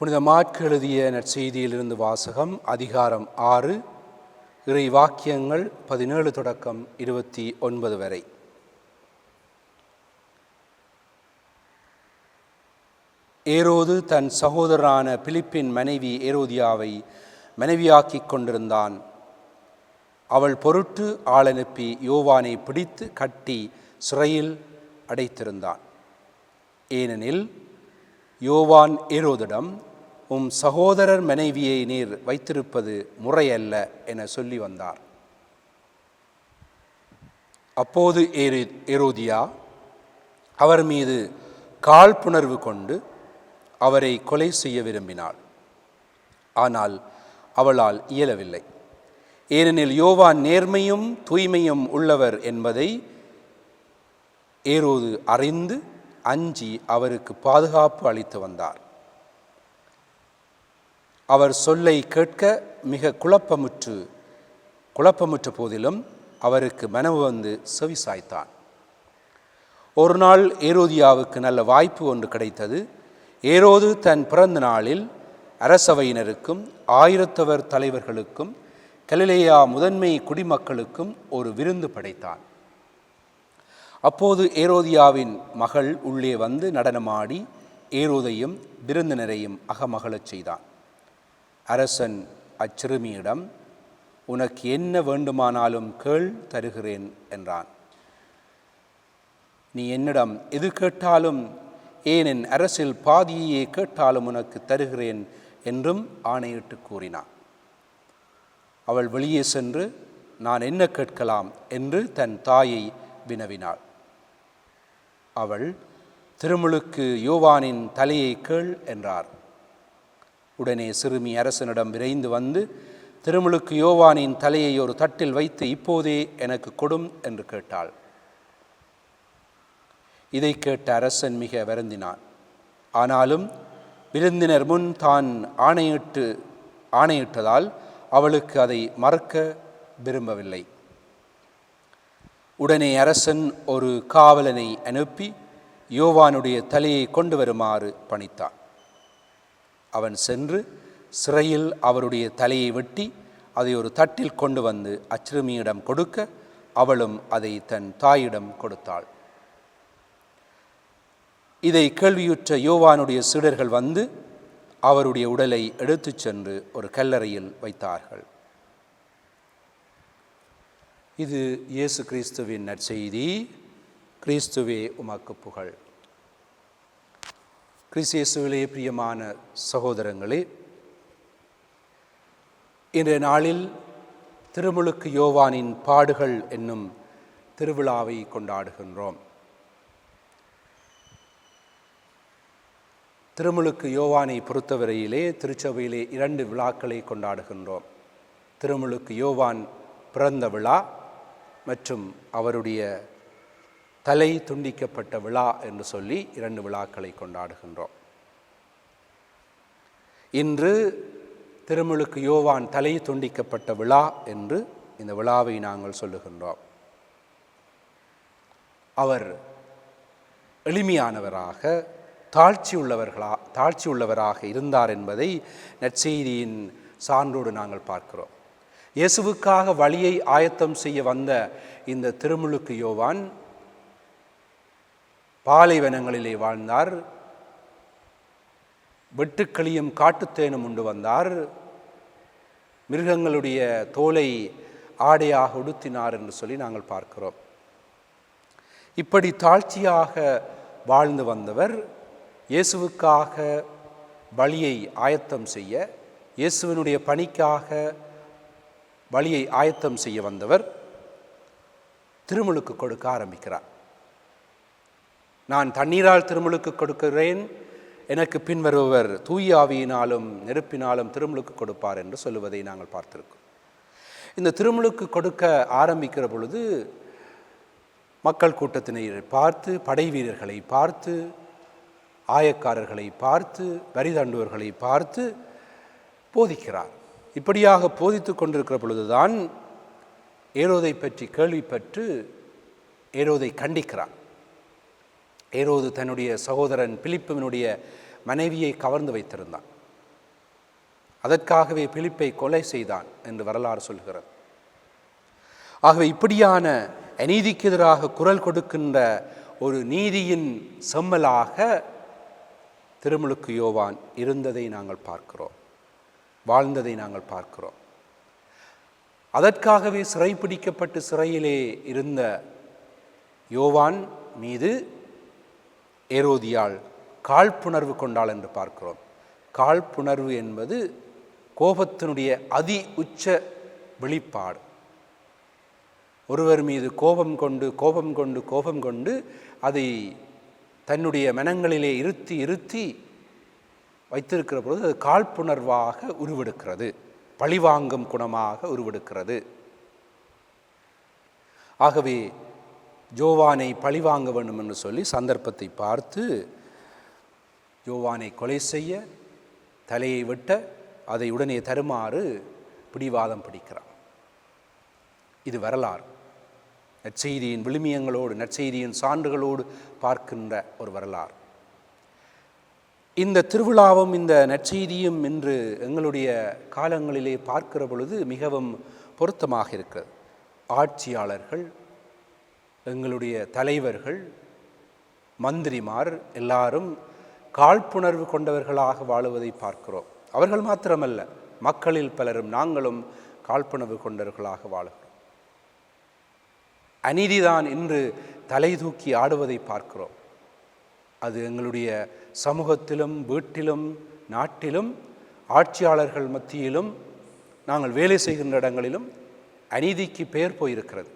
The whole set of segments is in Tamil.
புனித மாற்கு எழுதிய நற்செய்தியிலிருந்து வாசகம். அதிகாரம் 6, இறை வாக்கியங்கள் 17 தொடக்கம் 29 வரை. ஏரோது தன் சகோதரரான பிலிப்பின் மனைவி ஏரோதியாவை மனைவியாக்கிக் கொண்டிருந்தான். அவள் பொருட்டு ஆளனுப்பி யோவானை பிடித்து கட்டி சிறையில் அடைத்திருந்தான். ஏனெனில் யோவான் ஏரோதிடம், உம் சகோதரர் மனைவியை நீர் வைத்திருப்பது முறையல்ல என சொல்லி வந்தார். அப்போது ஏரோதியா அவர் மீது காழ்ப்புணர்வு கொண்டு அவரை கொலை செய்ய விரும்பினாள். ஆனால் அவளால் இயலவில்லை. ஏனெனில் யோவான் நேர்மையும் தூய்மையும் உள்ளவர் என்பதை ஏரோது அறிந்து அஞ்சி அவருக்கு பாதுகாப்பு அளித்து வந்தார். அவர் சொல்லை கேட்க மிக குழப்பமுற்ற போதிலும் அவருக்கு மனவு வந்து செவி சாய்த்தான். ஒரு நாள் ஏரோதியாவுக்கு நல்ல வாய்ப்பு ஒன்று கிடைத்தது. ஏரோது தன் பிறந்த நாளில் அரசவையினருக்கும் ஆயிரத்தவர் தலைவர்களுக்கும் கலிலேயா முதன்மை குடிமக்களுக்கும் ஒரு விருந்து படைத்தான். அப்போது ஏரோதியாவின் மகள் உள்ளே வந்து நடனமாடி ஏரோதையும் விருந்தினரையும் அகமகளச் செய்தான். அரசன் அச்சிறுமியிடம், உனக்கு என்ன வேண்டுமானாலும் கேள், தருகிறேன் என்றான். நீ என்னிடம் எது கேட்டாலும், ஏன் என் அரசில் பாதியையே கேட்டாலும் உனக்கு தருகிறேன் என்றும் ஆணையிட்டு கூறினான். அவள் வெளியே சென்று, நான் என்ன கேட்கலாம் என்று தன் தாயை வினவினாள். அவள், திருமுழுக்கு யோவானின் தலையை கேள் என்றார். உடனே சிறுமி அரசனிடம் விரைந்து வந்து, திருமுழுக்கு யோவானின் தலையை ஒரு தட்டில் வைத்து இப்போதே எனக்கு கொடும் என்று கேட்டாள். இதை கேட்ட அரசன் மிக வருந்தினான். ஆனாலும் விருந்தினர் முன் தான் ஆணையிட்டதால் அவளுக்கு அதை மறக்க விரும்பவில்லை. உடனே அரசன் ஒரு காவலனை அனுப்பி யோவானுடைய தலையை கொண்டு வருமாறு பணித்தான். அவன் சென்று சிறையில் அவருடைய தலையை வெட்டி அதை ஒரு தட்டில் கொண்டு வந்து அச்சிறுமியிடம் கொடுக்க, அவளும் அதை தன் தாயிடம் கொடுத்தாள். இதை கேள்வியுற்ற யோவானுடைய சீடர்கள் வந்து அவருடைய உடலை எடுத்துச் சென்று ஒரு கல்லறையில் வைத்தார்கள். இது இயேசு கிறிஸ்துவின் நற்செய்தி. கிறிஸ்துவே உமக்கு புகழ். கிறிஸ்து இயேசுவிலே பிரியமான சகோதரங்களே, இன்றைய நாளில் திருமுழுக்கு யோவானின் பாடுகள் என்னும் திருவிழாவை கொண்டாடுகின்றோம். திருமுழுக்கு யோவானை பொறுத்தவரையிலே திருச்சபையிலே 2 விழாக்களை கொண்டாடுகின்றோம். திருமுழுக்கு யோவான் பிறந்த விழா மற்றும் அவருடைய தலை துண்டிக்கப்பட்ட விழா என்று சொல்லி 2 விழாக்களை கொண்டாடுகின்றோம். இன்று திருமுழுக்கு யோவான் தலை துண்டிக்கப்பட்ட விழா என்று இந்த விழாவை நாங்கள் சொல்லுகின்றோம். அவர் எளிமையானவராக தாழ்ச்சியுள்ளவராக இருந்தார் என்பதை நற்செய்தியின் சான்றோடு நாங்கள் பார்க்கிறோம். இயேசுவுக்காக வழியை ஆயத்தம் செய்ய வந்த இந்த திருமுழுக்கு யோவான் பாலைவனங்களிலே வாழ்ந்தார். வெட்டுக்களியும் காட்டுத்தேனும் உண்டு வந்தார். மிருகங்களுடைய தோலை ஆடையாக உடுத்தினார் என்று சொல்லி நாங்கள் பார்க்கிறோம். இப்படி தாழ்ச்சியாக வாழ்ந்து வந்தவர் இயேசுவுக்காக வழியை ஆயத்தம் செய்ய, இயேசுவினுடைய பணிக்காக வழியை ஆயத்தம் செய்ய வந்தவர் திருமுழுக்கு கொடுக்க ஆரம்பிக்கிறார். நான் தண்ணீரால் திருமுழுக்கு கொடுக்கிறேன், எனக்கு பின்வருபவர் தூய ஆவியினாலும் நெருப்பினாலும் திருமுழுக்கு கொடுப்பார் என்று சொல்லுவதை நாங்கள் பார்த்திருக்கோம். இந்த திருமுழுக்கு கொடுக்க ஆரம்பிக்கிற பொழுது மக்கள் கூட்டத்தினரை பார்த்து, படை வீரர்களை பார்த்து, ஆயக்காரர்களை பார்த்து, வரி தண்டுவர்களை பார்த்து போதிக்கிறார். இப்படியாக போதித்து கொண்டிருக்கிற பொழுதுதான் ஏரோதை பற்றி கேள்விப்பட்டு ஏரோதை கண்டிக்கிறார். ஏரோது தன்னுடைய சகோதரன் பிலிப்புவினுடைய மனைவியை கவர்ந்து வைத்திருந்தான். அதற்காகவே பிலிப்பை கொலை செய்தான் என்று வரலாறு சொல்கிறது. ஆகவே இப்படியான அநீதிக்கு எதிராக குரல் கொடுக்கின்ற ஒரு நீதியின் செம்மலாக திருமுழுக்கு யோவான் இருந்ததை நாங்கள் பார்க்கிறோம், வாழ்ந்ததை நாங்கள் பார்க்கிறோம். அதற்காகவே சிறைப்பிடிக்கப்பட்டு சிறையிலே இருந்த யோவான் மீது ஏரோதியாள் காழ்ப்புணர்வு கொண்டாள் என்று பார்க்கிறோம். காழ்ப்புணர்வு என்பது கோபத்தினுடைய அதி உச்ச வெளிப்பாடு. ஒருவர் மீது கோபம் கொண்டு அதை தன்னுடைய மனங்களிலே இருத்தி வைத்திருக்கிற பொழுது அது காழ்ப்புணர்வாக உருவெடுக்கிறது, பழிவாங்கும் குணமாக உருவெடுக்கிறது. ஆகவே யோவானை பழிவாங்க வேண்டும் என்று சொல்லி சந்தர்ப்பத்தை பார்த்து யோவானை கொலை செய்ய, தலையை வெட்ட, அதை உடனே தருமாறு பிடிவாதம் பிடிக்கிறார். இது வரலாறு. நற்செய்தியின் விழுமியங்களோடு, நற்செய்தியின் சான்றுகளோடு பார்க்கின்ற ஒரு வரலாறு. இந்த திருவிழாவும் இந்த நற்செய்தியும் இன்று எங்களுடைய காலங்களிலே பார்க்கிற பொழுது மிகவும் பொருத்தமாக இருக்கிறது. ஆட்சியாளர்கள், எங்களுடைய தலைவர்கள், மந்திரிமார் எல்லாரும் காழ்ப்புணர்வு கொண்டவர்களாக வாழுவதை பார்க்கிறோம். அவர்கள் மாத்திரமல்ல, மக்களில் பலரும் நாங்களும் காழ்ப்புணர்வு கொண்டவர்களாக வாழுகிறோம். அநீதிதான் இன்று தலை தூக்கி ஆடுவதை பார்க்கிறோம். அது எங்களுடைய சமூகத்திலும், வீட்டிலும், நாட்டிலும், ஆட்சியாளர்கள் மத்தியிலும், நாங்கள் வேலை செய்கின்ற இடங்களிலும் அநீதிக்கு பெயர் போயிருக்கிறது.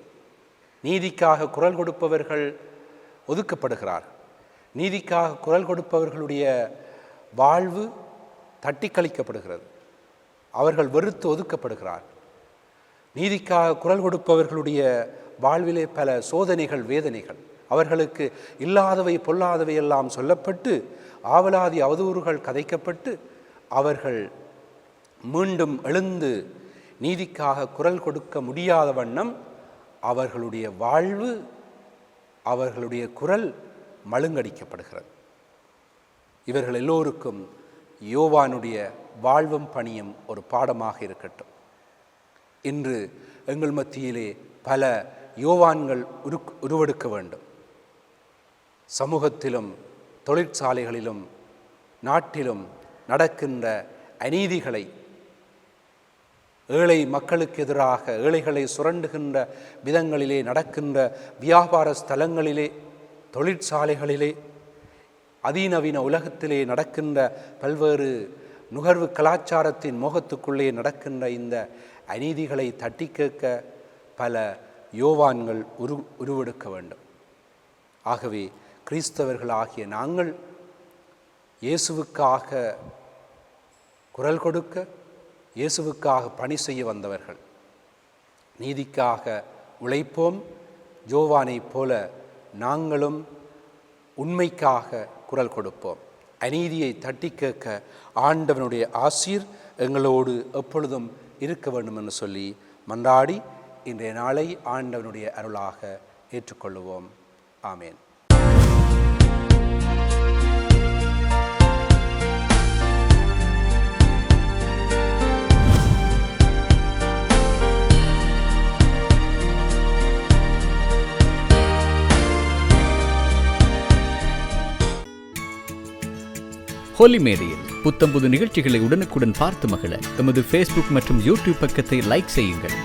நீதிக்காக குரல் கொடுப்பவர்கள் ஒதுக்கப்படுகிறார்கள். நீதிக்காக குரல் கொடுப்பவர்களுடைய வாழ்வு தட்டி கழிக்கப்படுகிறது. அவர்கள் வெறுத்து ஒதுக்கப்படுகிறார்கள். நீதிக்காக குரல் கொடுப்பவர்களுடைய வாழ்விலே பல சோதனைகள், வேதனைகள், அவர்களுக்கு இல்லாதவை பொல்லாதவை எல்லாம் சொல்லப்பட்டு, ஆவலாதி அவதூறுகள் கதைக்கப்பட்டு, அவர்கள் மீண்டும் எழுந்து நீதிக்காக குரல் கொடுக்க முடியாத வண்ணம் அவர்களுடைய வாழ்வு, அவர்களுடைய குரல் மழுங்கடிக்கப்படுகிறது. இவர்கள் எல்லோருக்கும் யோவானுடைய வாழ்வும் பணியும் ஒரு பாடமாக இருக்கட்டும். இன்று எங்கள் மத்தியிலே பல யோவான்கள் உருவெடுக்க வேண்டும். சமூகத்திலும், தொழிற்சாலைகளிலும், நாட்டிலும் நடக்கின்ற அநீதிகளை, ஏழை மக்களுக்கு எதிராக ஏழைகளை சுரண்டுகின்ற விதங்களிலே நடக்கின்ற வியாபார ஸ்தலங்களிலே, தொழிற்சாலைகளிலே, அதிநவீன உலகத்திலே நடக்கின்ற பல்வேறு நுகர்வு கலாச்சாரத்தின் மோகத்துக்குள்ளே நடக்கின்ற இந்த அநீதிகளை தட்டி கேட்க பல யோவான்கள் உருவெடுக்க வேண்டும். ஆகவே கிறிஸ்தவர்களாகிய நாங்கள் இயேசுவுக்காக குரல் கொடுக்க, இயேசுவுக்காக பணி செய்ய வந்தவர்கள். நீதிக்காக உழைப்போம். யோவானை போல நாங்களும் உண்மைக்காக குரல் கொடுப்போம். அநீதியை தட்டி கேட்க ஆண்டவனுடைய ஆசீர் எங்களோடு எப்பொழுதும் இருக்க வேண்டும் என்று சொல்லி மன்றாடி இன்றைய நாளை ஆண்டவனுடைய அருளாக ஏற்றுக்கொள்ளுவோம். ஆமேன். ஹோலி மேடையில் புத்தம்புது நிகழ்ச்சிகளை உடனுக்குடன் பார்த்து மகிழ எமது ஃபேஸ்புக் மற்றும் யூடியூப் பக்கத்தை லைக் செய்யுங்கள்.